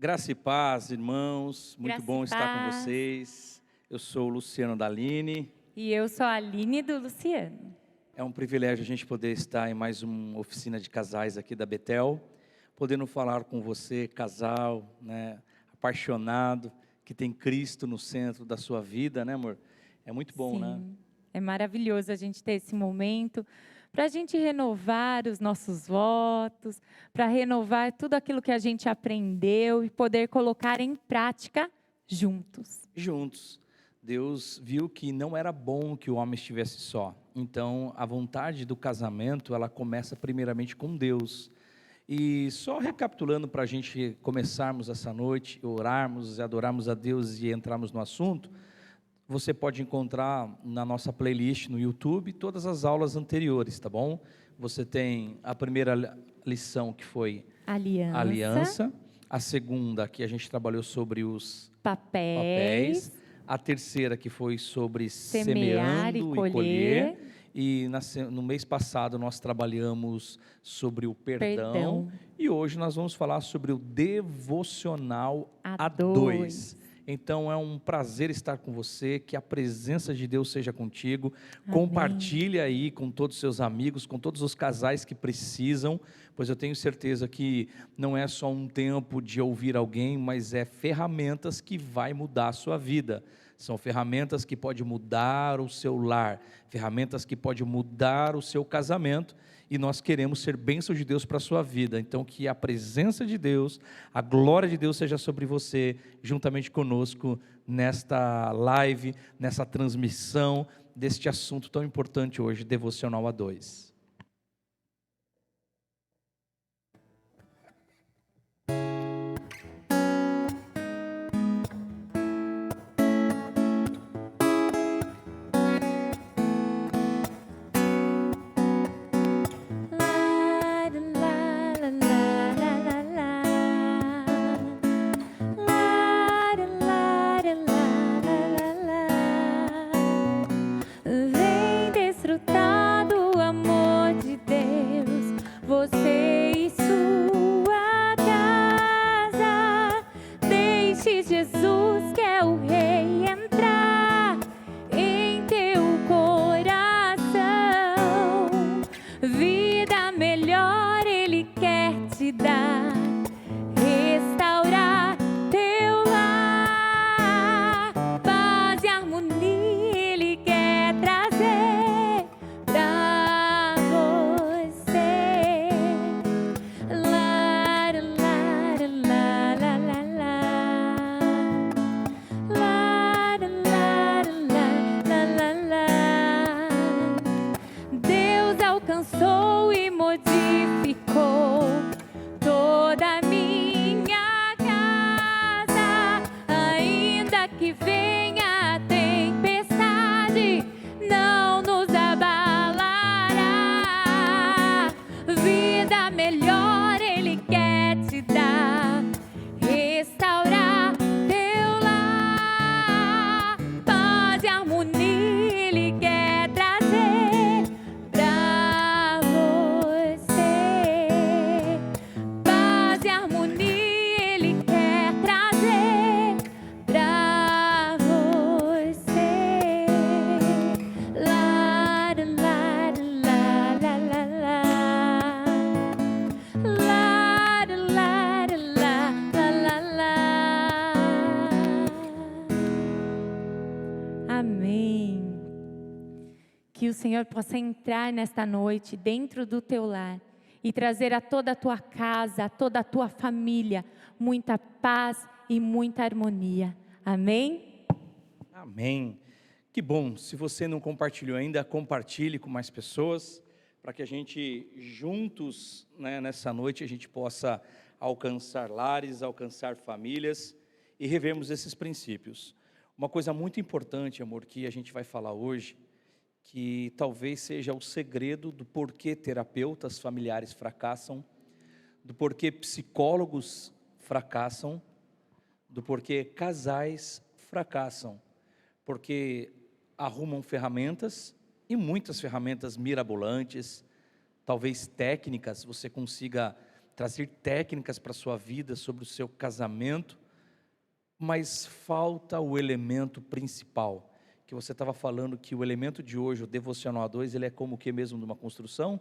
Graça e paz, irmãos. Muito Graça bom e estar com paz. vocês. Eu sou o Luciano Daline. E eu sou a Aline do Luciano. É um privilégio a gente poder estar em mais uma oficina de casais aqui da Betel, podendo falar com você, casal, né, apaixonado, que tem Cristo no centro da sua vida, né, amor? É muito bom, né? Sim, é maravilhoso a gente ter esse momento para a gente renovar os nossos votos, para renovar tudo aquilo que a gente aprendeu e poder colocar em prática juntos. Juntos. Deus viu que não era bom que o homem estivesse só. Então, a vontade do casamento, ela começa primeiramente com Deus. E só recapitulando para a gente começarmos essa noite, orarmos, adorarmos a Deus e entrarmos no assunto, você pode encontrar na nossa playlist no YouTube todas as aulas anteriores, tá bom? Você tem a primeira lição que foi Aliança, a aliança, a segunda que a gente trabalhou sobre os papéis, a terceira que foi sobre semear e semeando e colher, e no mês passado nós trabalhamos sobre o perdão, e hoje nós vamos falar sobre o devocional a dois. Então é um prazer estar com você, que a presença de Deus seja contigo. Amém. Compartilhe aí com todos os seus amigos, com todos os casais que precisam, pois eu tenho certeza que não é só um tempo de ouvir alguém, mas é ferramentas que vai mudar a sua vida. São ferramentas que podem mudar o seu lar, ferramentas que podem mudar o seu casamento, e nós queremos ser bênção de Deus para a sua vida. Então que a presença de Deus, a glória de Deus seja sobre você, juntamente conosco, nesta live, nessa transmissão, deste assunto tão importante hoje, devocional a dois. Que o Senhor possa entrar nesta noite dentro do teu lar e trazer a toda a tua casa, a toda a tua família, muita paz e muita harmonia. Amém? Amém. Que bom, se você não compartilhou ainda, compartilhe com mais pessoas, para que a gente juntos, né, nessa noite, a gente possa alcançar lares, alcançar famílias e revermos esses princípios. Uma coisa muito importante, amor, que a gente vai falar hoje, que talvez seja o segredo do porquê terapeutas familiares fracassam, do porquê psicólogos fracassam, do porquê casais fracassam, porque arrumam ferramentas, e muitas ferramentas mirabolantes, talvez técnicas, você consiga trazer técnicas para a sua vida, sobre o seu casamento, mas falta o elemento principal, que você estava falando que o elemento de hoje, o devocional a dois, ele é como o que mesmo de uma construção?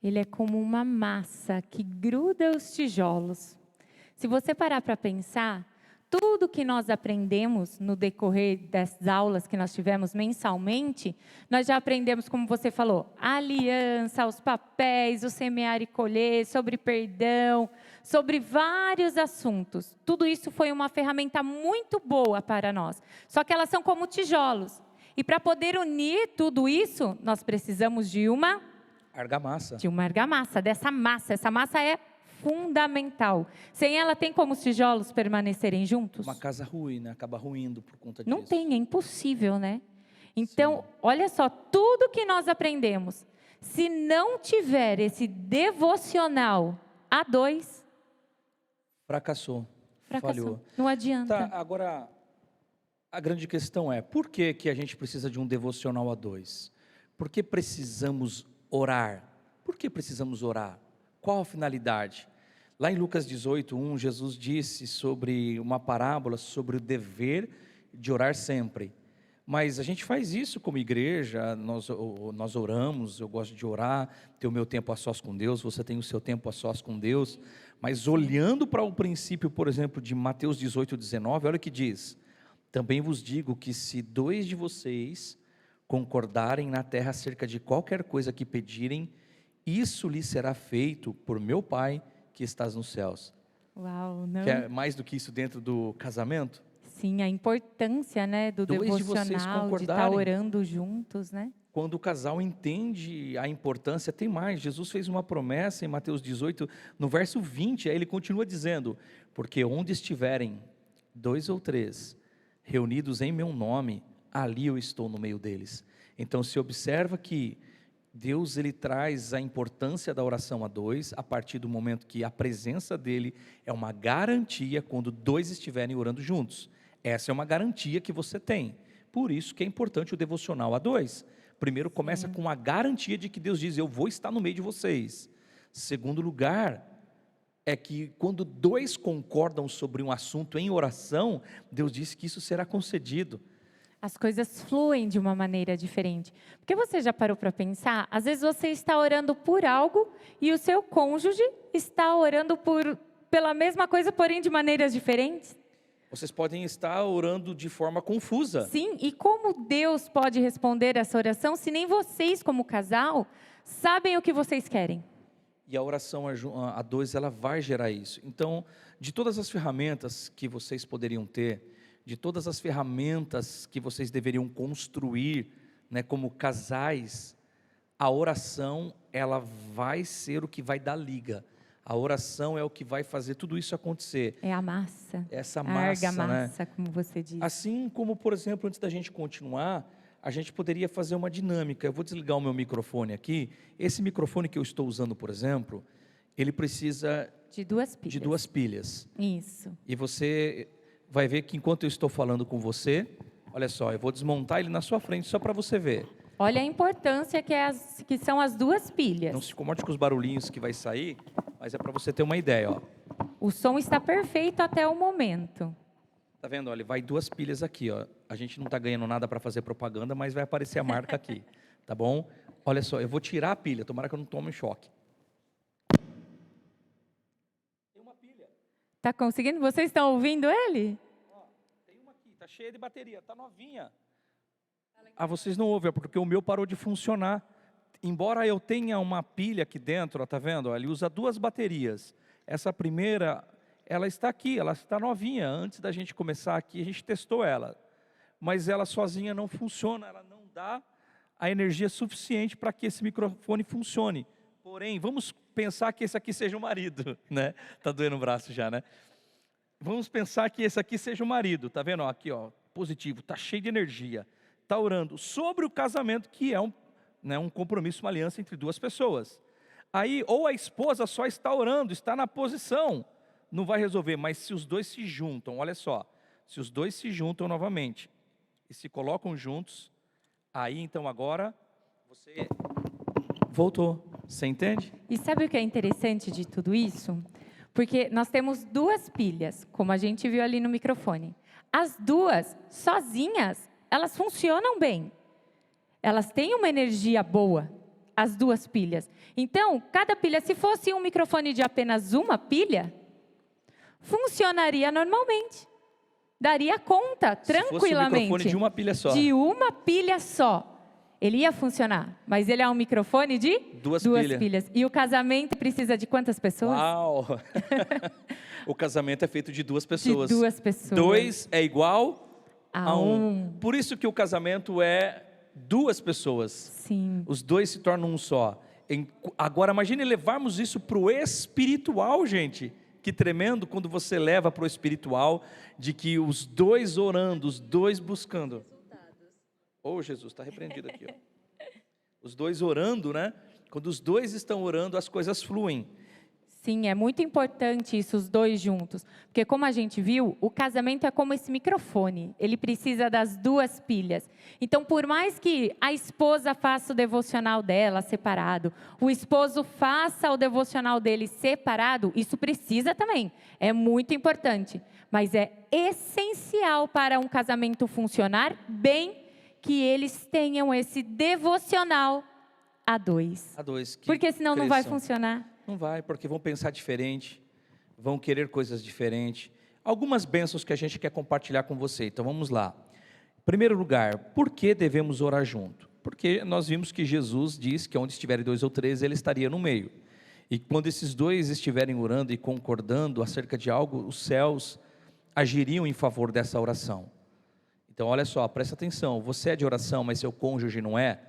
Ele é como uma massa que gruda os tijolos. Se você parar para pensar, tudo que nós aprendemos no decorrer das aulas que nós tivemos mensalmente, nós já aprendemos, como você falou, a aliança, os papéis, o semear e colher, sobre perdão, sobre vários assuntos. Tudo isso foi uma ferramenta muito boa para nós. Só que elas são como tijolos. E para poder unir tudo isso, nós precisamos de uma Argamassa. argamassa, dessa massa. Essa massa é fundamental. Sem ela, tem como os tijolos permanecerem juntos? Uma casa ruim, né? Acaba ruindo por conta disso. Não tem, é impossível, né? Então, Sim. olha só, tudo que nós aprendemos, se não tiver esse devocional a dois, Fracassou. Falhou. Não adianta. Tá, agora, a grande questão é, por que que a gente precisa de um devocional a dois? Por que precisamos orar? Por que precisamos orar? Qual a finalidade? Lá em Lucas 18:1, Jesus disse sobre uma parábola, sobre o dever de orar sempre. Mas a gente faz isso como igreja, nós oramos, eu gosto de orar, ter o meu tempo a sós com Deus, você tem o seu tempo a sós com Deus, mas olhando para o princípio, por exemplo, de Mateus 18:19, olha o que diz: também vos digo que se 2 de vocês concordarem na terra acerca de qualquer coisa que pedirem, isso lhe será feito por meu Pai que estás nos céus. Uau, não? Quer mais do que isso dentro do casamento? Sim, a importância, né, do 2 de vocês devocional, de estar concordarem. orando juntos, né? Quando o casal entende a importância, tem mais. Jesus fez uma promessa em Mateus 18, no verso 20, aí ele continua dizendo: porque onde estiverem 2 ou 3 reunidos em meu nome, ali eu estou no meio deles. Então se observa que Deus, ele traz a importância da oração a dois, a partir do momento que a presença dele é uma garantia quando 2 estiverem orando juntos. Essa é uma garantia que você tem. Por isso que é importante o devocional a dois. Primeiro começa com a garantia de que Deus diz: eu vou estar no meio de vocês. Segundo lugar, é que quando 2 concordam sobre um assunto em oração, Deus diz que isso será concedido. As coisas fluem de uma maneira diferente. Porque você já parou para pensar? Às vezes você está orando por algo e o seu cônjuge está orando pela mesma coisa, porém de maneiras diferentes. Vocês podem estar orando de forma confusa. Sim, e como Deus pode responder essa oração se nem vocês, como casal, sabem o que vocês querem? E a oração a dois, ela vai gerar isso. Então, de todas as ferramentas que vocês poderiam ter, de todas as ferramentas que vocês deveriam construir, né, como casais, a oração, ela vai ser o que vai dar liga. A oração é o que vai fazer tudo isso acontecer. É a massa. Essa A massa, argamassa, né? como você disse. Assim como, por exemplo, antes da gente continuar, a gente poderia fazer uma dinâmica. Eu vou desligar o meu microfone aqui. Esse microfone que eu estou usando, por exemplo, ele precisa de 2 pilhas. de 2 pilhas. Isso. E você vai ver que enquanto eu estou falando com você, olha só, eu vou desmontar ele na sua frente só para você ver. Olha a importância que são as 2 pilhas. Não se incomode com os barulhinhos que vai sair, mas é para você ter uma ideia, ó. O som está perfeito até o momento. Tá vendo? Olha, vai 2 pilhas aqui, ó. A gente não está ganhando nada para fazer propaganda, mas vai aparecer a marca aqui, tá bom? Olha só, eu vou tirar a pilha, tomara que eu não tome choque. Tem uma pilha. Tá conseguindo? Vocês estão ouvindo ele? Ó, tem uma aqui, tá cheia de bateria, tá novinha. Ah, vocês não ouvem, é porque o meu parou de funcionar. Embora eu tenha uma pilha aqui dentro, ó, tá vendo? Ele usa 2 baterias. Essa primeira, ela está aqui, ela está novinha. Antes da gente começar aqui, a gente testou ela. Mas ela sozinha não funciona, ela não dá a energia suficiente para que esse microfone funcione. Porém, vamos pensar que esse aqui seja o marido, né? Tá doendo o braço já, né? Vamos pensar que esse aqui seja o marido, tá vendo? Ó, aqui, ó, positivo, tá cheio de energia. Tá orando sobre o casamento, que é um compromisso, uma aliança entre 2 pessoas. Aí, ou a esposa só está orando, está na posição, não vai resolver, mas se os 2 se juntam, olha só, se os 2 se juntam novamente e se colocam juntos, aí então agora você Voltou. Você entende? E sabe o que é interessante de tudo isso? Porque nós temos duas pilhas, como a gente viu ali no microfone. As duas, sozinhas, elas funcionam bem. Elas têm uma energia boa, as duas pilhas. Então, cada pilha, se fosse um microfone de apenas uma pilha, funcionaria normalmente. Daria conta, tranquilamente. Se fosse um microfone de uma pilha só. De uma pilha só. Ele ia funcionar, mas ele é um microfone de duas pilhas. E o casamento precisa de quantas pessoas? Uau! O casamento é feito de duas pessoas. De duas pessoas. 2 é igual a 1. Por isso que o casamento é duas pessoas. Sim. Os dois se tornam um só. Agora, imagine levarmos isso para o espiritual, gente. Que tremendo quando você leva para o espiritual, de que os dois orando, os dois buscando. Oh, Jesus, está repreendido aqui. Ó. Os dois orando, né? Quando os dois estão orando, as coisas fluem. Sim, é muito importante isso, os dois juntos. Porque como a gente viu, o casamento é como esse microfone. Ele precisa das duas pilhas. Então, por mais que a esposa faça o devocional dela separado, o esposo faça o devocional dele separado, isso precisa também. É muito importante. Mas é essencial para um casamento funcionar bem que eles tenham esse devocional a dois. A dois. Porque senão não vai funcionar. Não vai, porque vão pensar diferente, vão querer coisas diferentes. Algumas bênçãos que a gente quer compartilhar com você. Então vamos lá. Em primeiro lugar, por que devemos orar junto? Porque nós vimos que Jesus diz que onde estiverem 2 ou 3, Ele estaria no meio. E quando esses dois estiverem orando e concordando acerca de algo, os céus agiriam em favor dessa oração. Então olha só, presta atenção, você é de oração, mas seu cônjuge não é?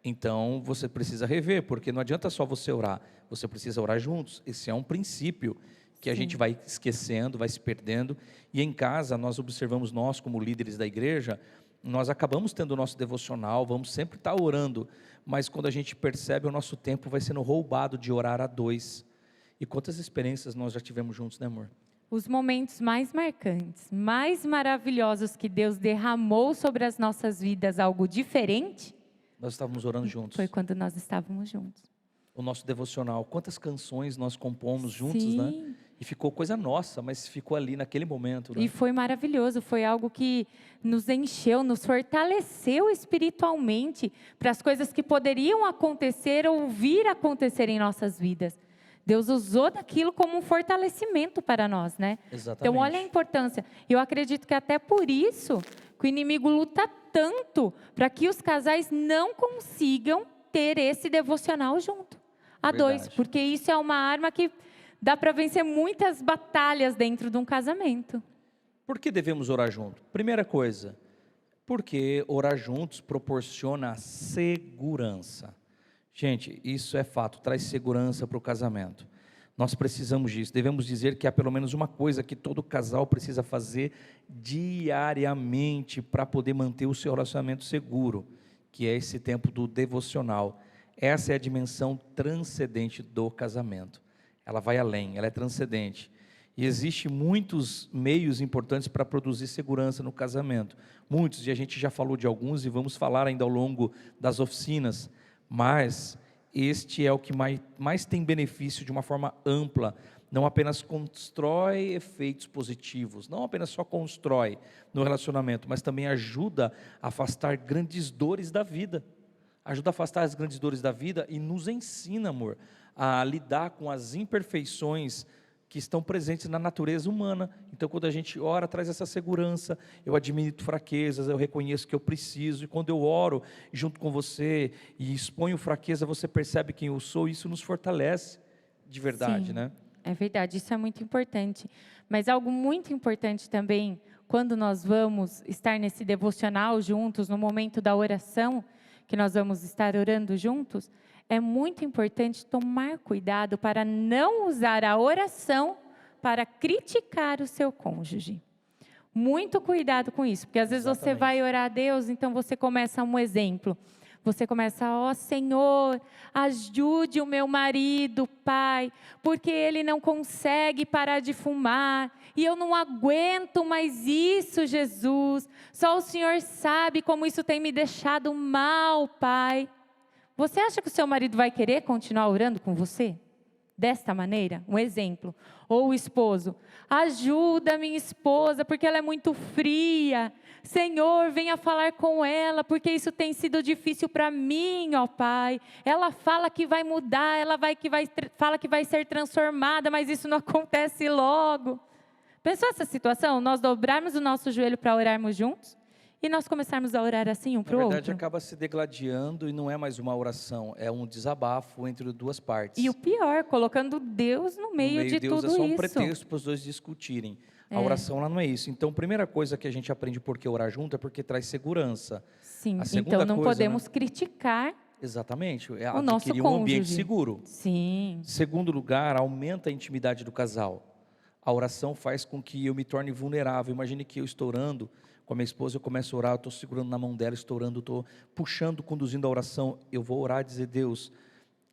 Então você precisa rever, porque não adianta só você orar, você precisa orar juntos. Esse é um princípio que a gente vai esquecendo, vai se perdendo. E em casa nós observamos, nós como líderes da igreja, nós acabamos tendo o nosso devocional, vamos sempre estar orando, mas quando a gente percebe, o nosso tempo vai sendo roubado de orar a dois. E quantas experiências nós já tivemos juntos, né, amor? Os momentos mais marcantes, mais maravilhosos que Deus derramou sobre as nossas vidas, algo diferente, nós estávamos orando juntos. Foi quando nós estávamos juntos. O nosso devocional, quantas canções nós compomos juntos, Sim. né? E ficou coisa nossa, mas ficou ali naquele momento. Né? E foi maravilhoso, foi algo que nos encheu, nos fortaleceu espiritualmente para as coisas que poderiam acontecer ou vir a acontecer em nossas vidas. Deus usou daquilo como um fortalecimento para nós, né? Exatamente. Então, olha a importância. Eu acredito que até por isso que o inimigo luta tanto para que os casais não consigam ter esse devocional junto, a dois. Porque isso é uma arma que dá para vencer muitas batalhas dentro de um casamento. Por que devemos orar junto? Primeira coisa, porque orar juntos proporciona segurança. Gente, isso é fato, traz segurança para o casamento. Nós precisamos disso. Devemos dizer que há pelo menos uma coisa que todo casal precisa fazer diariamente para poder manter o seu relacionamento seguro, que é esse tempo do devocional. Essa é a dimensão transcendente do casamento. Ela vai além, ela é transcendente. E existem muitos meios importantes para produzir segurança no casamento. Muitos, e a gente já falou de alguns e vamos falar ainda ao longo das oficinas. Mas este é o que mais tem benefício de uma forma ampla, não apenas constrói efeitos positivos, não apenas só constrói no relacionamento, mas também ajuda a afastar grandes dores da vida, ajuda a afastar as grandes dores da vida e nos ensina, amor, a lidar com as imperfeições que estão presentes na natureza humana. Então, quando a gente ora, traz essa segurança, eu admito fraquezas, eu reconheço que eu preciso, e quando eu oro junto com você e exponho fraqueza, você percebe quem eu sou, e isso nos fortalece de verdade, Sim, né? É verdade, isso é muito importante. Mas algo muito importante também, quando nós vamos estar nesse devocional juntos, no momento da oração, que nós vamos estar orando juntos, é muito importante tomar cuidado para não usar a oração para criticar o seu cônjuge. Muito cuidado com isso, porque às vezes você vai orar a Deus, então você começa um exemplo. Você começa, ó Senhor, ajude o meu marido, Pai, porque ele não consegue parar de fumar, e eu não aguento mais isso, Jesus. Só o Senhor sabe como isso tem me deixado mal, Pai. Você acha que o seu marido vai querer continuar orando com você? Desta maneira, um exemplo. Ou o esposo, ajuda minha esposa, porque ela é muito fria. Senhor, venha falar com ela, porque isso tem sido difícil para mim, ó Pai. Ela fala que vai mudar, fala que vai ser transformada, mas isso não acontece logo. Pensou essa situação? Nós dobrarmos o nosso joelho para orarmos juntos? E nós começarmos a orar assim um para o outro? Na verdade, acaba se degladiando e não é mais uma oração, é um desabafo entre duas partes. E o pior, colocando Deus no meio de Deus tudo isso. é só um pretexto para os dois discutirem. A oração ela não é isso. Então, a primeira coisa que a gente aprende por que orar junto é porque traz segurança. Sim, então não podemos criticar. Exatamente, o nosso adquirir cônjuge. Um ambiente seguro. Sim. Segundo lugar, aumenta a intimidade do casal. A oração faz com que eu me torne vulnerável. Imagine que eu estou orando com a minha esposa, eu começo a orar, eu estou segurando na mão dela, estou orando, estou puxando, conduzindo a oração. Eu vou orar e dizer, Deus,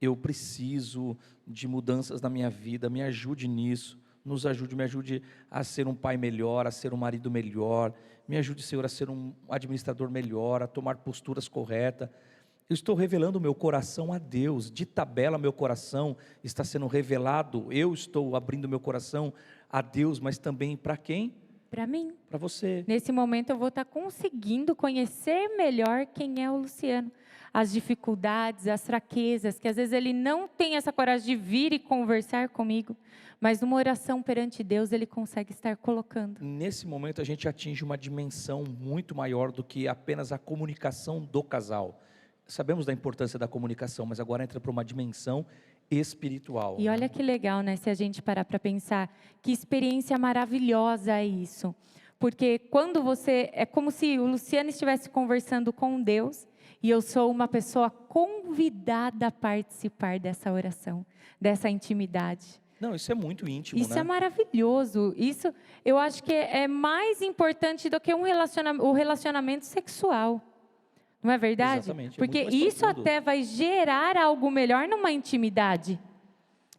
eu preciso de mudanças na minha vida, me ajude nisso, nos ajude, me ajude a ser um pai melhor, a ser um marido melhor, me ajude, Senhor, a ser um administrador melhor, a tomar posturas corretas. Eu estou revelando o meu coração a Deus, de tabela meu coração está sendo revelado, eu estou abrindo meu coração a Deus, mas também para quem? Para mim. Para você. Nesse momento eu vou estar conseguindo conhecer melhor quem é o Luciano. As dificuldades, as fraquezas, que às vezes ele não tem essa coragem de vir e conversar comigo, mas numa oração perante Deus ele consegue estar colocando. Nesse momento a gente atinge uma dimensão muito maior do que apenas a comunicação do casal. Sabemos da importância da comunicação, mas agora entra para uma dimensão espiritual. E olha que legal, né? Se a gente parar para pensar, que experiência maravilhosa é isso. Porque quando você, é como se o Luciano estivesse conversando com Deus, e eu sou uma pessoa convidada a participar dessa oração, dessa intimidade. Não, isso é muito íntimo, isso né? é maravilhoso. Isso, eu acho que é mais importante do que o relacionamento sexual. Não é verdade? Exatamente. Porque isso até vai gerar algo melhor numa intimidade.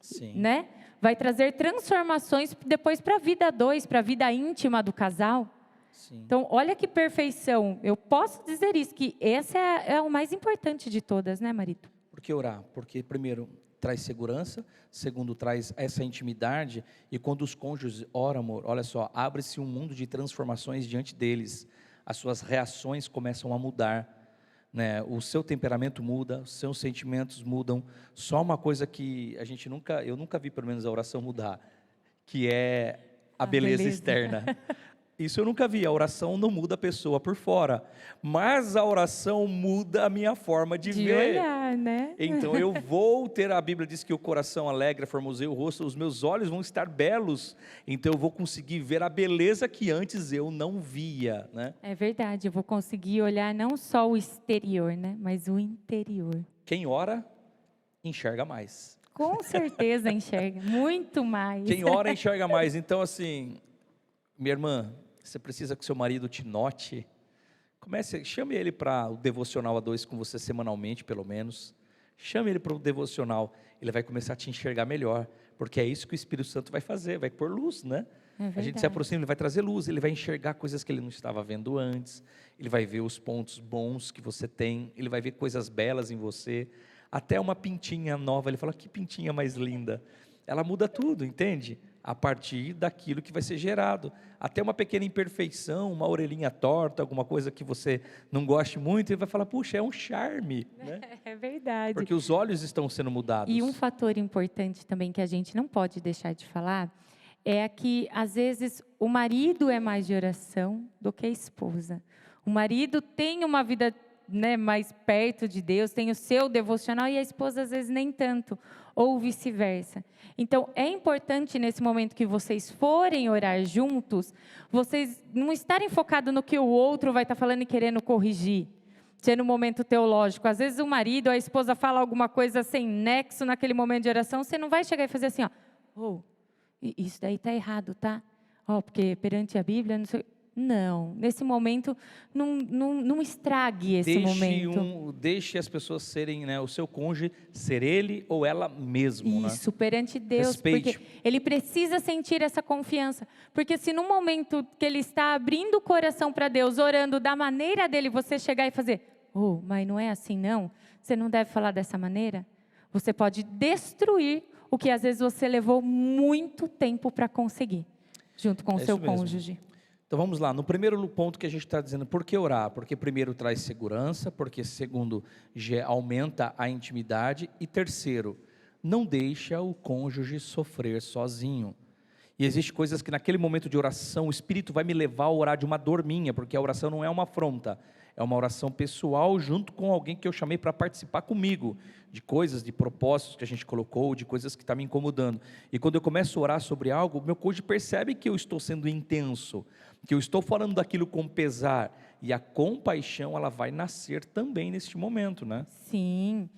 Sim. Né? Vai trazer transformações depois para a vida 2, para a vida íntima do casal. Sim. Então, olha que perfeição. Eu posso dizer isso, que essa é o mais importante de todas, né, marido? Por que orar? Porque, primeiro, traz segurança. Segundo, traz essa intimidade. E quando os cônjuges oram, amor, olha só, abre-se um mundo de transformações diante deles. As suas reações começam a mudar. Né, o seu temperamento muda, os seus sentimentos mudam. Só uma coisa que eu nunca vi pelo menos a oração mudar, que é a beleza externa. Isso eu nunca vi, a oração não muda a pessoa por fora, mas a oração muda a minha forma de ver. Olhar, né? Então eu vou ter, a Bíblia diz que o coração alegra, formoseia o rosto, os meus olhos vão estar belos, então eu vou conseguir ver a beleza que antes eu não via, né? É verdade, eu vou conseguir olhar não só o exterior, né, mas o interior. Quem ora, enxerga mais. Com certeza enxerga, muito mais. Quem ora, enxerga mais. Então assim, minha irmã, você precisa que seu marido te note. Chame ele para o devocional a 2 com você semanalmente, pelo menos. Chame ele para o devocional. Ele vai começar a te enxergar melhor, porque é isso que o Espírito Santo vai fazer, vai pôr luz, né? A gente se aproxima, ele vai trazer luz, ele vai enxergar coisas que ele não estava vendo antes, ele vai ver os pontos bons que você tem, ele vai ver coisas belas em você, até uma pintinha nova, ele fala, que pintinha mais linda. Ela muda tudo, entende? A partir daquilo que vai ser gerado. Até uma pequena imperfeição, uma orelhinha torta, alguma coisa que você não goste muito, ele vai falar, puxa, é um charme. Né? É verdade. Porque os olhos estão sendo mudados. E um fator importante também que a gente não pode deixar de falar, é que às vezes o marido é mais de oração do que a esposa. O marido tem uma vida, né, mais perto de Deus, tem o seu devocional, e a esposa às vezes nem tanto, ou vice-versa. Então, é importante nesse momento que vocês forem orar juntos, vocês não estarem focados no que o outro vai estar falando e querendo corrigir, sendo um momento teológico. Às vezes o marido ou a esposa fala alguma coisa sem nexo naquele momento de oração, você não vai chegar e fazer assim, ó, isso daí está errado, tá? Porque perante a Bíblia, não sei... Não, nesse momento, não estrague esse momento. Deixe as pessoas serem, né, o seu cônjuge, ser ele ou ela mesmo. Isso, né? Perante Deus, Respeite. Porque ele precisa sentir essa confiança. Porque se no momento que ele está abrindo o coração para Deus, orando da maneira dele, você chegar e fazer, Oh, mas não é assim não? Você não deve falar dessa maneira? Você pode destruir o que às vezes você levou muito tempo para conseguir, junto com o seu cônjuge. Então vamos lá, no primeiro ponto que a gente está dizendo, por que orar? Porque primeiro traz segurança, porque segundo aumenta a intimidade e terceiro, não deixa o cônjuge sofrer sozinho. E existem coisas que naquele momento de oração, o Espírito vai me levar a orar de uma dor minha, porque a oração não é uma afronta, é uma oração pessoal junto com alguém que eu chamei para participar comigo, de coisas, de propósitos que a gente colocou, de coisas que estão me incomodando. E quando eu começo a orar sobre algo, meu cônjuge percebe que eu estou sendo intenso, que eu estou falando daquilo com pesar, e a compaixão ela vai nascer também neste momento, né? Sim.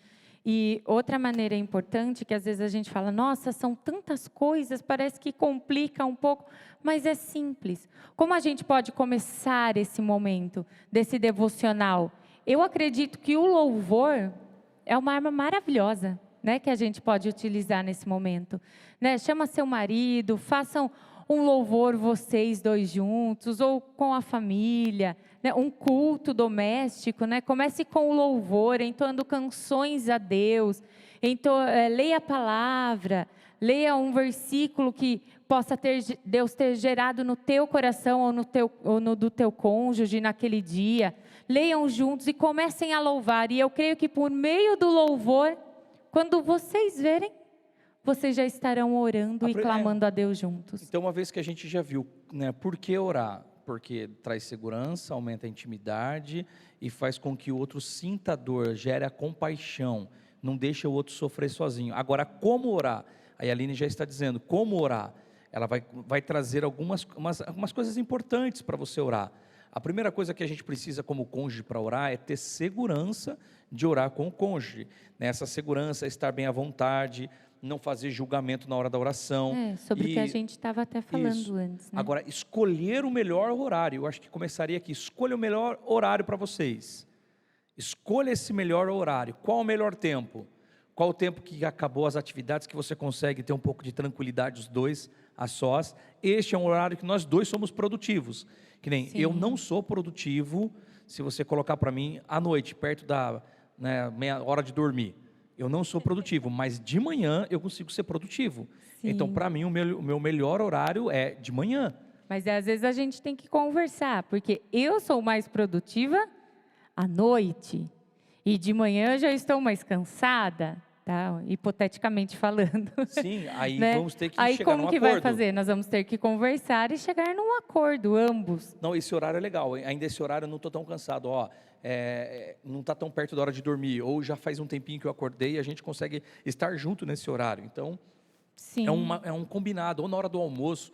E outra maneira importante que às vezes a gente fala, nossa, são tantas coisas, parece que complica um pouco, mas é simples. Como a gente pode começar esse momento desse devocional? Eu acredito que o louvor é uma arma maravilhosa, né, que a gente pode utilizar nesse momento, né? Chama seu marido, façam um louvor vocês dois juntos, ou com a família, né? Um culto doméstico, né? Comece com o louvor, entoando canções a Deus, leia a palavra, leia um versículo que possa Deus ter gerado no teu coração ou no do teu cônjuge naquele dia. Leiam juntos e comecem a louvar, e eu creio que por meio do louvor, quando vocês verem, vocês já estarão orando e clamando a Deus juntos. Então, uma vez que a gente já viu, né, por que orar? Porque traz segurança, aumenta a intimidade e faz com que o outro sinta a dor, gere a compaixão, não deixa o outro sofrer sozinho. Agora, como orar? A Aline já está dizendo, como orar? Ela vai trazer algumas coisas importantes para você orar. A primeira coisa que a gente precisa como cônjuge para orar é ter segurança de orar com o cônjuge. Essa segurança é estar bem à vontade, não fazer julgamento na hora da oração. Sobre o que a gente estava até falando antes. Né? Agora, escolher o melhor horário. Eu acho que começaria aqui. Escolha o melhor horário para vocês. Escolha esse melhor horário. Qual o melhor tempo? Qual o tempo que acabou as atividades, que você consegue ter um pouco de tranquilidade, os dois a sós? Este é um horário que nós dois somos produtivos. Que nem eu não sou produtivo se você colocar para mim à noite, perto da meia hora de dormir. Eu não sou produtivo, mas de manhã eu consigo ser produtivo. Sim. Então, para mim, o meu melhor horário é de manhã. Mas às vezes a gente tem que conversar, porque eu sou mais produtiva à noite e de manhã eu já estou mais cansada, tá? Hipoteticamente falando. Sim, aí né? Vamos ter que aí chegar num acordo. Aí como que vai fazer? Nós vamos ter que conversar e chegar num acordo, ambos. Não, esse horário é legal, ainda esse horário eu não estou tão cansado, não está tão perto da hora de dormir, ou já faz um tempinho que eu acordei e a gente consegue estar junto nesse horário. Então, sim. É um combinado, ou na hora do almoço,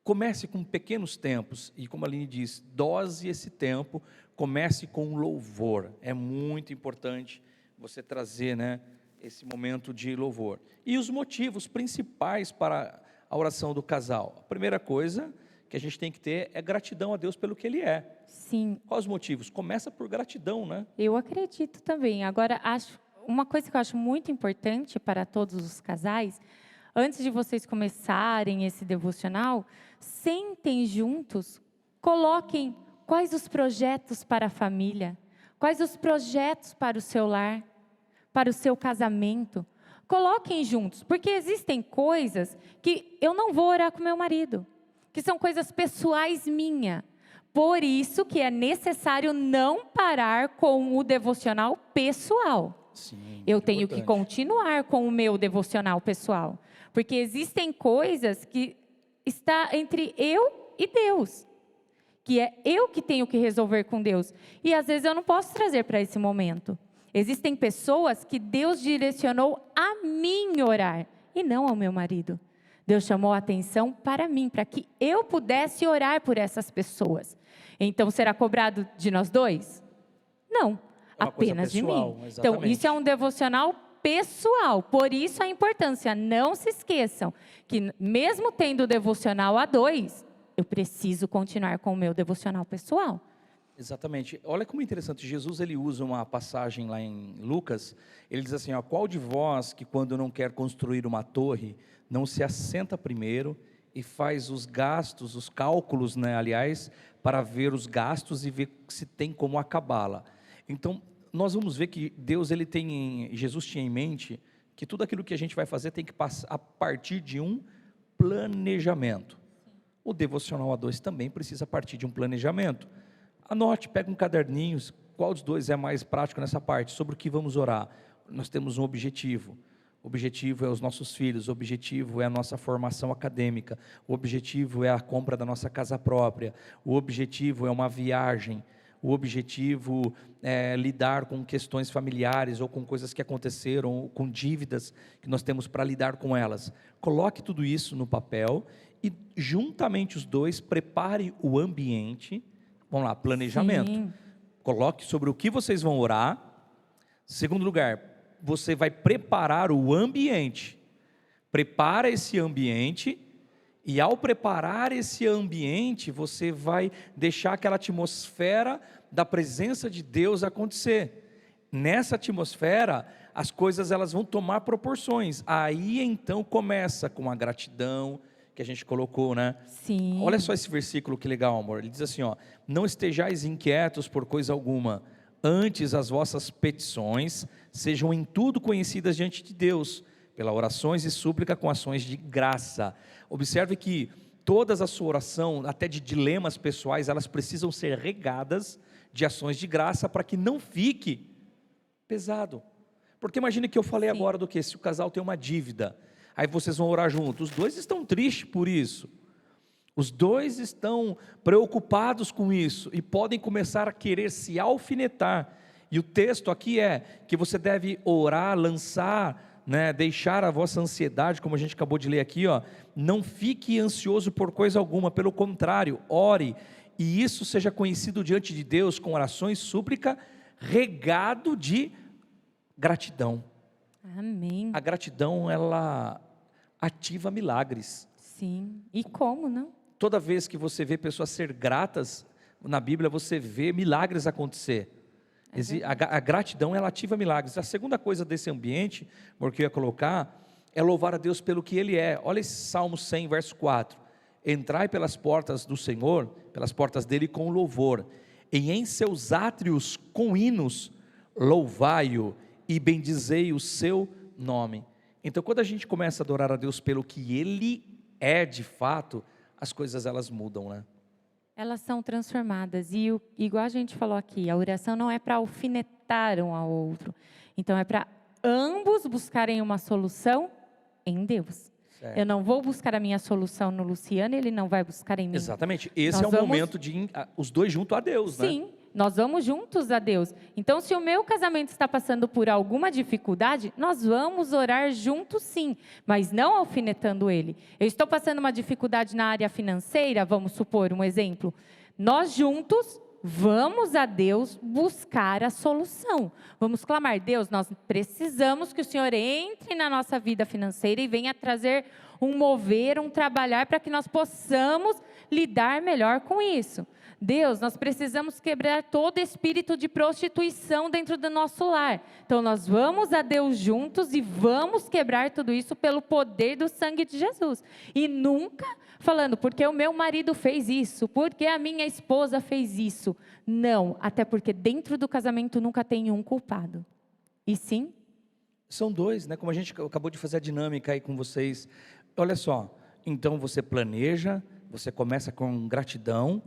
comece com pequenos tempos, e como a Aline diz, dose esse tempo, comece com louvor, é muito importante você trazer, né, esse momento de louvor. E os motivos principais para a oração do casal, a primeira coisa que a gente tem que ter é gratidão a Deus pelo que Ele é. Sim. Quais os motivos? Começa por gratidão, né? Eu acredito também. Agora, uma coisa que eu acho muito importante para todos os casais, antes de vocês começarem esse devocional, sentem juntos, coloquem quais os projetos para a família, quais os projetos para o seu lar, para o seu casamento. Coloquem juntos, porque existem coisas que eu não vou orar com meu marido, que são coisas pessoais minhas. Por isso que é necessário não parar com o devocional pessoal. Sim, eu tenho que continuar com o meu devocional pessoal. Porque existem coisas que está entre eu e Deus. Que é eu que tenho que resolver com Deus. E às vezes eu não posso trazer para esse momento. Existem pessoas que Deus direcionou a mim orar. E não ao meu marido. Deus chamou a atenção para mim, para que eu pudesse orar por essas pessoas. Então, será cobrado de nós dois? Não, apenas de mim. Exatamente. Então, isso é um devocional pessoal. Por isso a importância. Não se esqueçam que mesmo tendo o devocional a dois, eu preciso continuar com o meu devocional pessoal. Exatamente. Olha como é interessante. Jesus, ele usa uma passagem lá em Lucas. Ele diz assim, qual de vós que quando não quer construir uma torre, não se assenta primeiro e faz os gastos, os cálculos, né, aliás, para ver os gastos e ver se tem como acabá-la. Então, nós vamos ver que Deus, Jesus tinha em mente que tudo aquilo que a gente vai fazer tem que passar a partir de um planejamento. O devocional A2 também precisa partir de um planejamento. Anote, pega um caderninho, qual dos dois é mais prático nessa parte? Sobre o que vamos orar? Nós temos um objetivo. O objetivo é os nossos filhos, o objetivo é a nossa formação acadêmica, o objetivo é a compra da nossa casa própria, o objetivo é uma viagem, o objetivo é lidar com questões familiares ou com coisas que aconteceram, ou com dívidas que nós temos para lidar com elas. Coloque tudo isso no papel e juntamente os dois preparem o ambiente. Vamos lá, planejamento. Sim. Coloque sobre o que vocês vão orar. Segundo lugar, você vai preparar o ambiente. Prepara esse ambiente. E ao preparar esse ambiente, você vai deixar aquela atmosfera da presença de Deus acontecer. Nessa atmosfera, as coisas elas vão tomar proporções. Aí então começa com a gratidão que a gente colocou, né? Sim. Olha só esse versículo que legal, amor. Ele diz assim, ó: não estejais inquietos por coisa alguma, antes as vossas petições sejam em tudo conhecidas diante de Deus, pela orações e súplica com ações de graça. Observe que todas a sua oração, até de dilemas pessoais, elas precisam ser regadas de ações de graça para que não fique pesado. Porque imagine que eu falei Sim. agora do que? Se o casal tem uma dívida, aí vocês vão orar juntos, os dois estão tristes por isso. Os dois estão preocupados com isso e podem começar a querer se alfinetar. E o texto aqui é que você deve orar, lançar, deixar a vossa ansiedade, como a gente acabou de ler aqui, ó, não fique ansioso por coisa alguma, pelo contrário, ore, e isso seja conhecido diante de Deus com orações, súplica, regado de gratidão. Amém. A gratidão, ela ativa milagres. Sim. E como, não? Toda vez que você vê pessoas ser gratas, na Bíblia você vê milagres acontecer. A gratidão, ela ativa milagres. A segunda coisa desse ambiente, porque eu ia colocar, é louvar a Deus pelo que Ele é. Olha esse Salmo 100, verso 4. Entrai pelas portas do Senhor, pelas portas dele com louvor, e em seus átrios com hinos, louvai-o e bendizei o seu nome. Então, quando a gente começa a adorar a Deus pelo que Ele é de fato, as coisas elas mudam, né? Elas são transformadas. E igual a gente falou aqui, a oração não é para alfinetar um ao outro. Então, é para ambos buscarem uma solução em Deus. Certo. Eu não vou buscar a minha solução no Luciano, ele não vai buscar em mim. Exatamente. Esse é o momento de os dois juntos a Deus, né? Sim, nós vamos juntos a Deus. Então, se o meu casamento está passando por alguma dificuldade, nós vamos orar juntos sim, mas não alfinetando ele. Eu estou passando uma dificuldade na área financeira, vamos supor um exemplo. Nós juntos vamos a Deus buscar a solução. Vamos clamar: Deus, nós precisamos que o Senhor entre na nossa vida financeira e venha trazer um mover, um trabalhar para que nós possamos lidar melhor com isso. Deus, nós precisamos quebrar todo espírito de prostituição dentro do nosso lar. Então, nós vamos a Deus juntos e vamos quebrar tudo isso pelo poder do sangue de Jesus. E nunca falando, porque o meu marido fez isso, porque a minha esposa fez isso. Não, até porque dentro do casamento nunca tem um culpado. E sim? São dois, né? Como a gente acabou de fazer a dinâmica aí com vocês. Olha só, então você planeja, você começa com gratidão.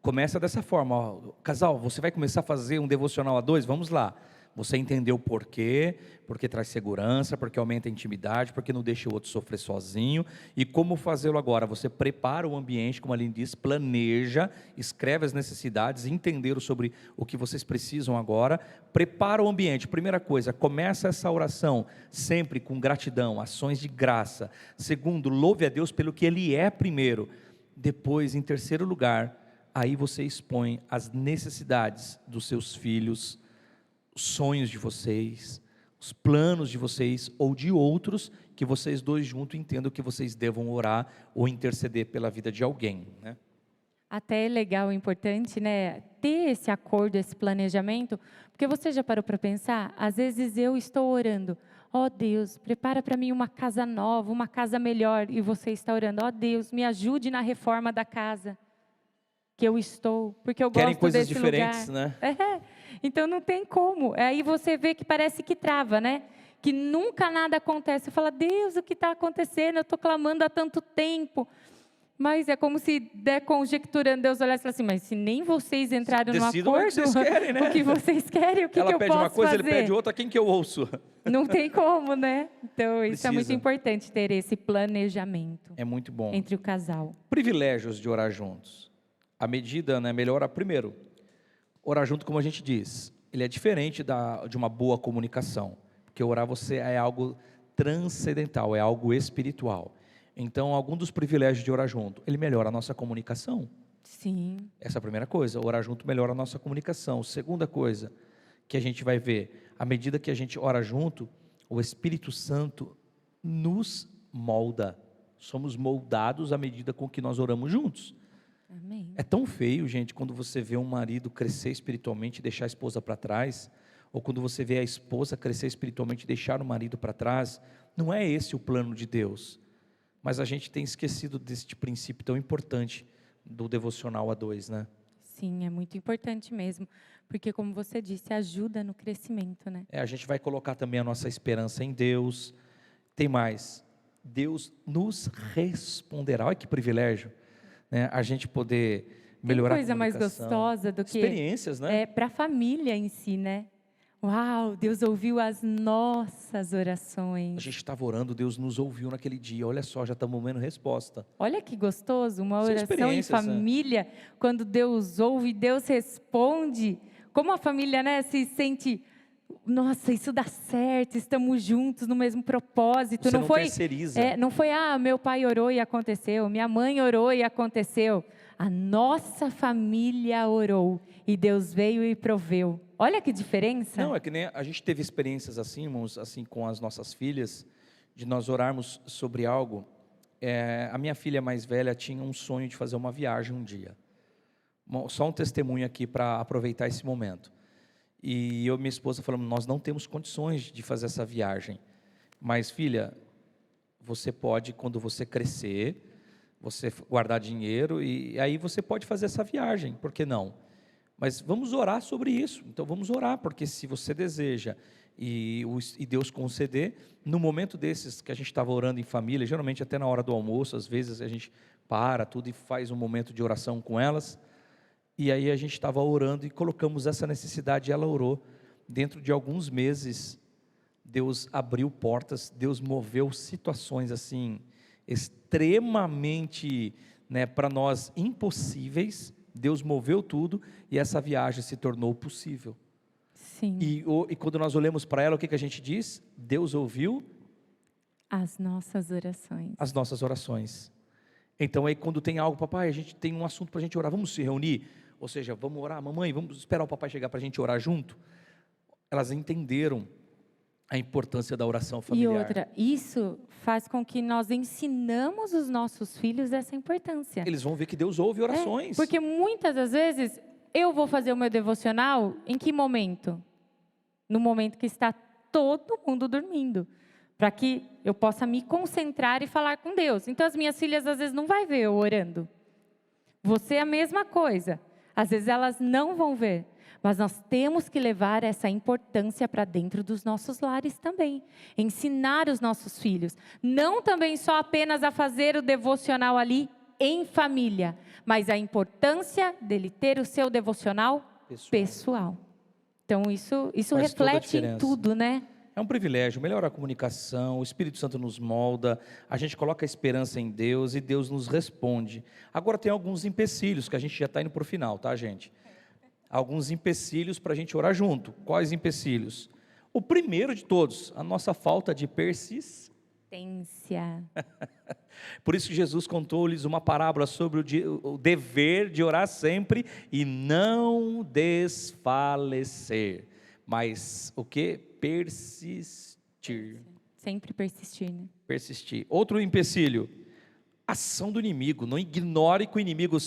Começa dessa forma, ó, casal, você vai começar a fazer um devocional A2? Vamos lá. Você entendeu por quê? Porque traz segurança, porque aumenta a intimidade, porque não deixa o outro sofrer sozinho. E como fazê-lo agora? Você prepara o ambiente, como a Aline diz, planeja, escreve as necessidades, entender sobre o que vocês precisam agora. Prepara o ambiente. Primeira coisa, começa essa oração sempre com gratidão, ações de graça. Segundo, louve a Deus pelo que Ele é primeiro. Depois, em terceiro lugar, aí você expõe as necessidades dos seus filhos, os sonhos de vocês, os planos de vocês ou de outros, que vocês dois juntos entendam que vocês devam orar ou interceder pela vida de alguém, né? Até é legal, importante, né, ter esse acordo, esse planejamento, porque você já parou para pensar? Às vezes eu estou orando: ó Deus, prepara para mim uma casa nova, uma casa melhor, e você está orando: ó Deus, me ajude na reforma da casa que eu estou, porque eu Querem gosto coisas desse diferentes, lugar. né? Então não tem como. Aí você vê que parece que trava, né? Que nunca nada acontece. Você fala, Deus, o que está acontecendo? Eu estou clamando há tanto tempo. Mas é como se, conjecturando, Deus olhasse e falasse assim, mas se nem vocês entraram no acordo, o que vocês querem, né? o que vocês querem, o que eu posso fazer? Ela pede uma coisa, ele pede outra, quem que eu ouço? Não tem como, né? Então, isso Precisa. é muito importante, ter esse planejamento. É muito bom. Entre o casal. Privilégios de orar juntos. A medida, né, melhora primeiro. Orar junto, como a gente diz, ele é diferente de uma boa comunicação. Porque orar é algo transcendental, é algo espiritual. Então, algum dos privilégios de orar junto, ele melhora a nossa comunicação. Sim. Essa é a primeira coisa, orar junto melhora a nossa comunicação. Segunda coisa que a gente vai ver, à medida que a gente ora junto, o Espírito Santo nos molda. Somos moldados à medida com que nós oramos juntos. Amém. É tão feio, gente, quando você vê um marido crescer espiritualmente e deixar a esposa para trás, ou quando você vê a esposa crescer espiritualmente e deixar o marido para trás. Não é esse o plano de Deus. Mas a gente tem esquecido deste princípio tão importante do devocional a dois, né? Sim, é muito importante mesmo, porque como você disse, ajuda no crescimento, né? A gente vai colocar também a nossa esperança em Deus. Tem mais, Deus nos responderá. Olha que privilégio, né? A gente poder melhorar a comunicação. Tem coisa mais gostosa do que experiências, né? Para a família em si, né? Uau, Deus ouviu as nossas orações. A gente estava orando, Deus nos ouviu naquele dia. Olha só, já estamos vendo resposta. Olha que gostoso, uma São oração em família, né? Quando Deus ouve, Deus responde. Como a família, né, se sente, nossa, isso dá certo, estamos juntos no mesmo propósito. Você não terceiriza. Não foi, meu pai orou e aconteceu, minha mãe orou e aconteceu. A nossa família orou e Deus veio e proveu. Olha que diferença. Não, é que nem a gente teve experiências assim, irmãos, assim com as nossas filhas, de nós orarmos sobre algo. A minha filha mais velha tinha um sonho de fazer uma viagem um dia. Só um testemunho aqui para aproveitar esse momento. E eu e minha esposa falamos, nós não temos condições de fazer essa viagem. Mas filha, você pode, quando você crescer, você guardar dinheiro e aí você pode fazer essa viagem, por que não? Mas vamos orar sobre isso. Então vamos orar, porque se você deseja e Deus conceder, no momento desses que a gente estava orando em família, geralmente até na hora do almoço, às vezes a gente para tudo e faz um momento de oração com elas, e aí a gente estava orando e colocamos essa necessidade e ela orou. Dentro de alguns meses, Deus abriu portas, Deus moveu situações assim, extremamente, né, para nós impossíveis. Deus moveu tudo e essa viagem se tornou possível. Sim. E quando nós olhamos para ela, o que a gente diz? Deus ouviu as nossas orações. As nossas orações. Então aí quando tem algo, papai, a gente tem um assunto para a gente orar, vamos se reunir? Ou seja, vamos orar, mamãe, vamos esperar o papai chegar para a gente orar junto? Elas entenderam a importância da oração familiar. E outra, isso faz com que nós ensinamos os nossos filhos essa importância. Eles vão ver que Deus ouve orações. Porque muitas das vezes, eu vou fazer o meu devocional em que momento? No momento que está todo mundo dormindo. Para que eu possa me concentrar e falar com Deus. Então, as minhas filhas, às vezes, não vai ver eu orando. Você é a mesma coisa. Às vezes, elas não vão ver. Mas nós temos que levar essa importância para dentro dos nossos lares também. Ensinar os nossos filhos. Não também só apenas a fazer o devocional ali em família, mas a importância dele ter o seu devocional pessoal. Então, isso reflete em tudo, né? É um privilégio, melhora a comunicação, o Espírito Santo nos molda, a gente coloca a esperança em Deus e Deus nos responde. Agora tem alguns empecilhos, que a gente já está indo para o final, tá, gente? Alguns empecilhos para a gente orar junto. Quais empecilhos? O primeiro de todos, a nossa falta de persistência. Por isso que Jesus contou-lhes uma parábola sobre o dever de orar sempre e não desfalecer. Mas o que? Persistir. Sempre persistir, né? Persistir. Outro empecilho. Ação do inimigo, não ignore que o inimigo,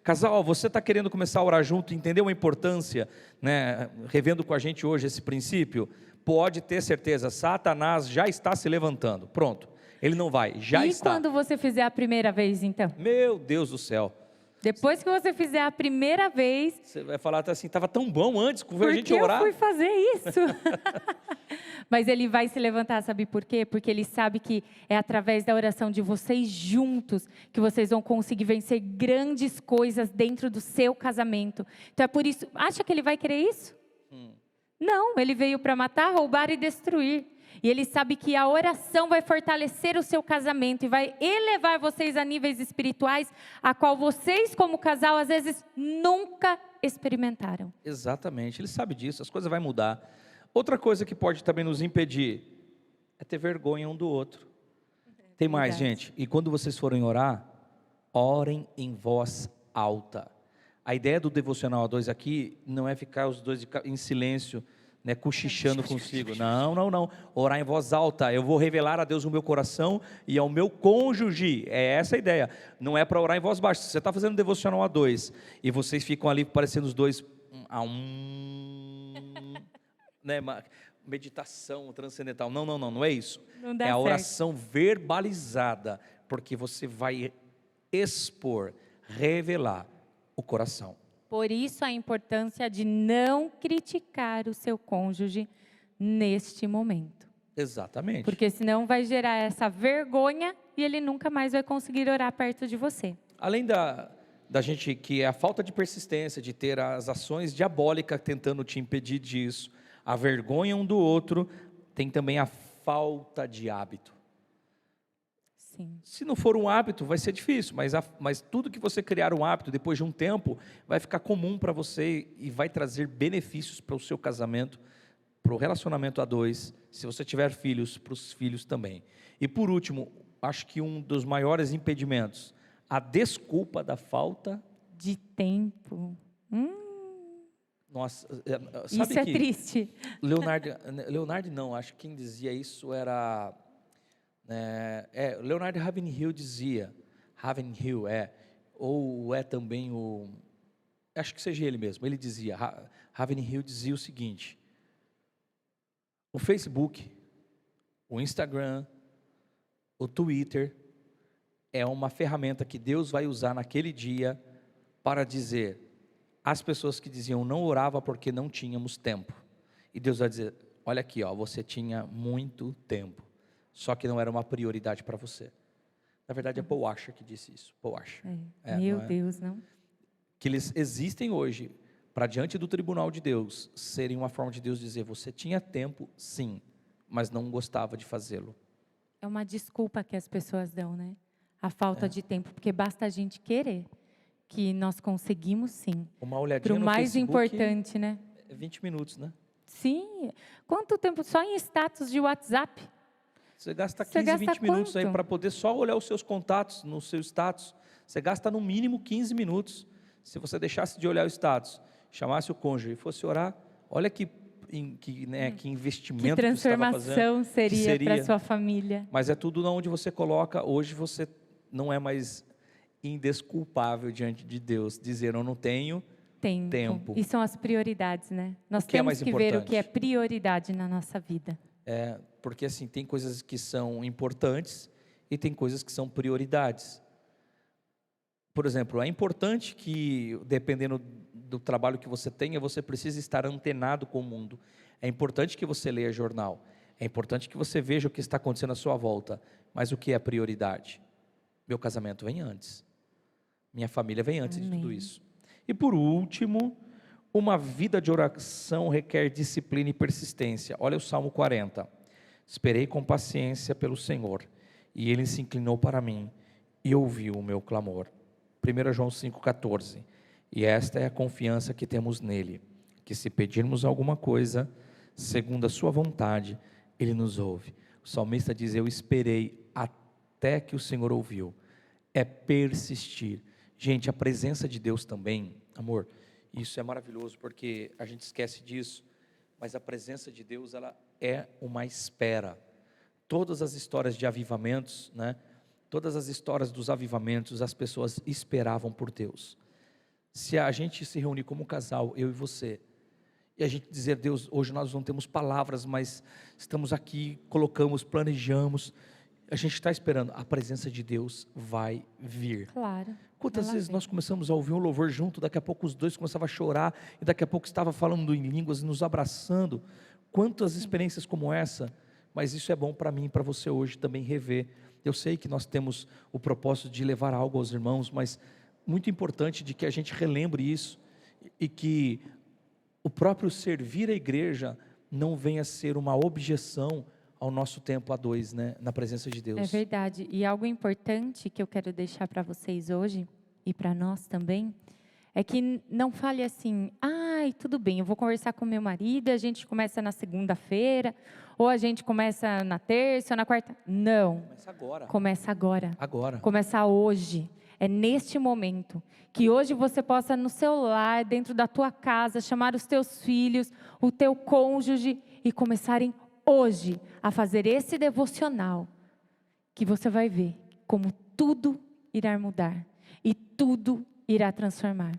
casal, você está querendo começar a orar junto, entendeu a importância, né, revendo com a gente hoje esse princípio, pode ter certeza, Satanás já está se levantando, pronto, ele não vai, já está. E quando você fizer a primeira vez então? Meu Deus do céu, Depois que você fizer a primeira vez... Você vai falar assim, estava tão bom antes, com a gente orar. Por que eu fui fazer isso? Mas ele vai se levantar, sabe por quê? Porque ele sabe que é através da oração de vocês juntos que vocês vão conseguir vencer grandes coisas dentro do seu casamento. Então é por isso, acha que ele vai querer isso? Não, ele veio para matar, roubar e destruir. E ele sabe que a oração vai fortalecer o seu casamento e vai elevar vocês a níveis espirituais, a qual vocês como casal às vezes nunca experimentaram. Exatamente, ele sabe disso, as coisas vão mudar. Outra coisa que pode também nos impedir é ter vergonha um do outro. Tem mais, gente, e quando vocês forem orar, orem em voz alta. A ideia do devocional a dois aqui não é ficar os dois em silêncio, né, cochichando consigo. Não. Orar em voz alta. Eu vou revelar a Deus o meu coração e ao meu cônjuge. É essa a ideia. Não é para orar em voz baixa. Se você está fazendo devocional a dois e vocês ficam ali parecendo os dois né, meditação transcendental. Não é isso. Não dá é a certo. oração verbalizada, porque você vai expor, revelar o coração. Por isso a importância de não criticar o seu cônjuge neste momento. Exatamente. Porque senão vai gerar essa vergonha e ele nunca mais vai conseguir orar perto de você. Além da gente, que é a falta de persistência, de ter as ações diabólicas tentando te impedir disso, a vergonha um do outro, tem também a falta de hábito. Sim. Se não for um hábito, vai ser difícil, mas tudo que você criar um hábito, depois de um tempo, vai ficar comum para você e vai trazer benefícios para o seu casamento, para o relacionamento a dois, se você tiver filhos, para os filhos também. E por último, acho que um dos maiores impedimentos, a desculpa da falta de tempo. Nossa, sabe isso é que triste. Leonardo não, acho que quem dizia isso era... Leonardo Ravenhill dizia, ou é também acho que seja ele mesmo, ele dizia, Ravenhill dizia o seguinte: o Facebook, o Instagram, o Twitter, é uma ferramenta que Deus vai usar naquele dia para dizer, as pessoas que diziam não orava porque não tínhamos tempo, e Deus vai dizer, olha aqui, você tinha muito tempo, só que não era uma prioridade para você. Na verdade é Paul Washer que disse isso. Paul Washer. Meu Deus, não? Que eles existem hoje, para diante do tribunal de Deus, serem uma forma de Deus dizer, você tinha tempo sim, mas não gostava de fazê-lo. É uma desculpa que as pessoas dão, né? A falta de tempo, porque basta a gente querer, que nós conseguimos sim. Uma olhadinha no mais Facebook, importante, né? 20 minutos, né? Sim. Quanto tempo só em status de WhatsApp? Você gasta 15, 20 minutos aí para poder só olhar os seus contatos no seu status. Você gasta no mínimo 15 minutos. Se você deixasse de olhar o status, chamasse o cônjuge e fosse orar, olha que investimento que transformação seria para sua família. Mas é tudo onde você coloca. Hoje você não é mais indesculpável diante de Deus, dizer eu não tenho tempo. E são as prioridades, né? Nós temos que ver o que é prioridade na nossa vida. Porque assim, tem coisas que são importantes e tem coisas que são prioridades. Por exemplo, é importante que, dependendo do trabalho que você tenha, você precisa estar antenado com o mundo. É importante que você leia jornal. É importante que você veja o que está acontecendo à sua volta. Mas o que é prioridade? Meu casamento vem antes. Minha família vem antes de tudo isso. E por último, uma vida de oração requer disciplina e persistência. Olha o Salmo 40. Esperei com paciência pelo Senhor, e Ele se inclinou para mim e ouviu o meu clamor. 1 João 5,14. E esta é a confiança que temos nele, que se pedirmos alguma coisa, segundo a sua vontade, Ele nos ouve. O salmista diz, eu esperei até que o Senhor ouviu. É persistir. Gente, a presença de Deus também, amor, isso é maravilhoso, porque a gente esquece disso, mas a presença de Deus, ela é uma espera. Todas as histórias de avivamentos, né? Todas as histórias dos avivamentos, as pessoas esperavam por Deus. Se a gente se reunir como casal, eu e você, e a gente dizer, Deus, hoje nós não temos palavras, mas estamos aqui, colocamos, planejamos, a gente está esperando, a presença de Deus vai vir. Claro. Quantas ela vezes vem. nós começamos a ouvir um louvor junto, daqui a pouco os dois começavam a chorar, e daqui a pouco estava falando em línguas, nos abraçando. Quantas experiências como essa, mas isso é bom para mim e para você hoje também rever. Eu sei que nós temos o propósito de levar algo aos irmãos, mas muito importante de que a gente relembre isso, e que o próprio servir a igreja não venha a ser uma objeção ao nosso tempo a dois, né, na presença de Deus. É verdade. E algo importante que eu quero deixar para vocês hoje, e para nós também, é que não fale assim, ai, tudo bem, eu vou conversar com meu marido, a gente começa na segunda-feira, ou a gente começa na terça ou na quarta. Não. Começa agora. Começa agora. Agora. Começa hoje. É neste momento. Que hoje você possa, no seu lar, dentro da tua casa, chamar os teus filhos, o teu cônjuge, e começarem hoje a fazer esse devocional, que você vai ver como tudo irá mudar e tudo irá transformar.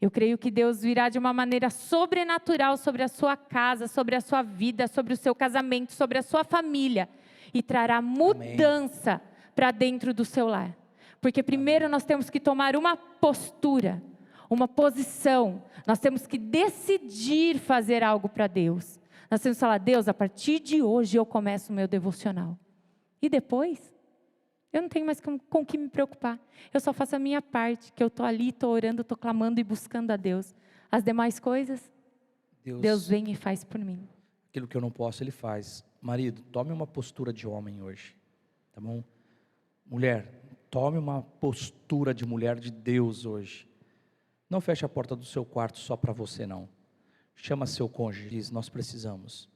Eu creio que Deus virá de uma maneira sobrenatural sobre a sua casa, sobre a sua vida, sobre o seu casamento, sobre a sua família, e trará mudança para dentro do seu lar. Porque primeiro nós temos que tomar uma postura, uma posição. Nós temos que decidir fazer algo para Deus. Nós temos que falar, Deus, a partir de hoje eu começo o meu devocional. E depois, eu não tenho mais com o que me preocupar. Eu só faço a minha parte, que eu estou ali, estou orando, estou clamando e buscando a Deus. As demais coisas, Deus vem e faz por mim. Aquilo que eu não posso, Ele faz. Marido, tome uma postura de homem hoje, tá bom? Mulher, tome uma postura de mulher de Deus hoje. Não feche a porta do seu quarto só para você, não. Chama seu cônjuge e diz, nós precisamos.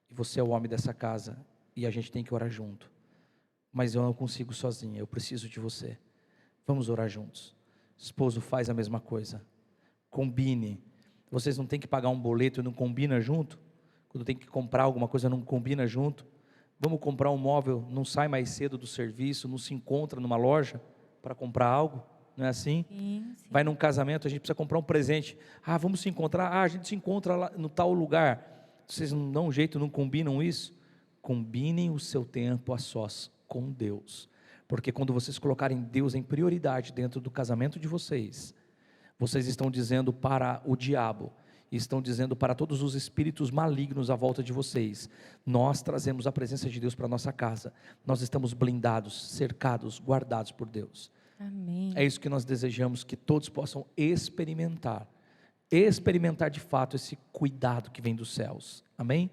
E você é o homem dessa casa, e a gente tem que orar junto. Mas eu não consigo sozinha, eu preciso de você. Vamos orar juntos. Esposo, faz a mesma coisa. Combine. Vocês não têm que pagar um boleto e não combina junto? Quando tem que comprar alguma coisa, não combina junto? Vamos comprar um móvel, não sai mais cedo do serviço, não se encontra numa loja para comprar algo? Não é assim? Sim. Vai num casamento, a gente precisa comprar um presente. Ah, vamos se encontrar? Ah, a gente se encontra lá no tal lugar. Vocês não dão um jeito, não combinam isso? Combinem o seu tempo a sós com Deus. Porque quando vocês colocarem Deus em prioridade dentro do casamento de vocês, vocês estão dizendo para o diabo, estão dizendo para todos os espíritos malignos à volta de vocês, nós trazemos a presença de Deus para a nossa casa. Nós estamos blindados, cercados, guardados por Deus. Amém. É isso que nós desejamos, que todos possam experimentar de fato esse cuidado que vem dos céus. Amém?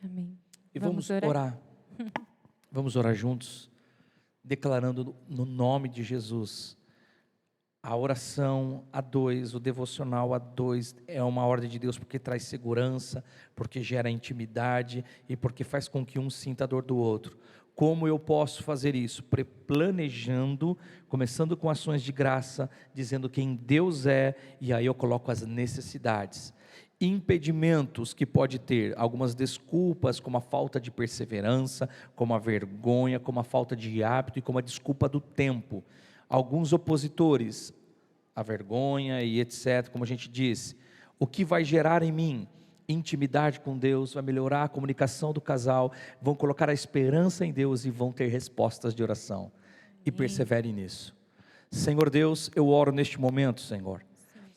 Amém. E vamos orar. Vamos orar juntos, declarando no nome de Jesus. A oração a dois, o devocional a dois é uma ordem de Deus, porque traz segurança, porque gera intimidade e porque faz com que um sinta a dor do outro. Como eu posso fazer isso? Planejando, começando com ações de graça, dizendo quem Deus é, e aí eu coloco as necessidades. Impedimentos que pode ter, algumas desculpas, como a falta de perseverança, como a vergonha, como a falta de hábito e como a desculpa do tempo. Alguns opositores, a vergonha e etc, como a gente disse. O que vai gerar em mim? Intimidade com Deus, vai melhorar a comunicação do casal, vão colocar a esperança em Deus e vão ter respostas de oração. E persevere nisso. Senhor Deus, eu oro neste momento, Senhor.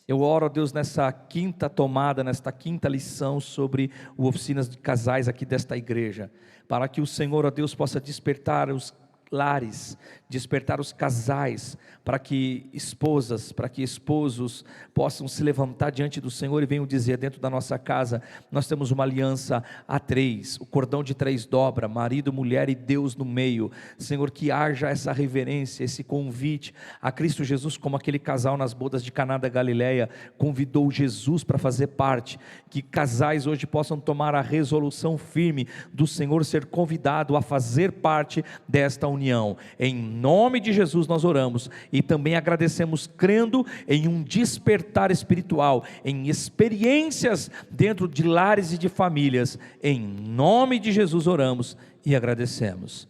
Eu oro, Deus, nessa quinta tomada, nesta quinta lição sobre o oficinas de casais aqui desta igreja, para que o Senhor, ó Deus, possa despertar os lares, despertar os casais, para que esposas, para que esposos possam se levantar diante do Senhor e venham dizer, dentro da nossa casa, nós temos uma aliança a três, o cordão de três dobra, marido, mulher e Deus no meio. Senhor, que haja essa reverência, esse convite a Cristo Jesus, como aquele casal nas bodas de Caná da Galileia convidou Jesus para fazer parte, que casais hoje possam tomar a resolução firme do Senhor ser convidado a fazer parte desta união. Em nome de Jesus nós oramos e também agradecemos, crendo em um despertar espiritual, em experiências dentro de lares e de famílias. Em nome de Jesus oramos e agradecemos.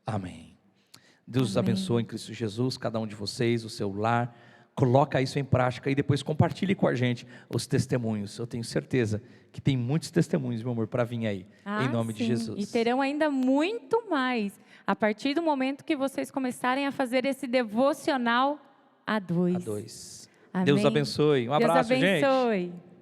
Amém. Deus os abençoe em Cristo Jesus, cada um de vocês, o seu lar, Coloca isso em prática e depois compartilhe com a gente os testemunhos. Eu tenho certeza que tem muitos testemunhos, meu amor, para vir aí, em nome de Jesus. E terão ainda muito mais, a partir do momento que vocês começarem a fazer esse devocional a dois. A dois. Amém? Deus abençoe. Um abraço, gente. Deus abençoe.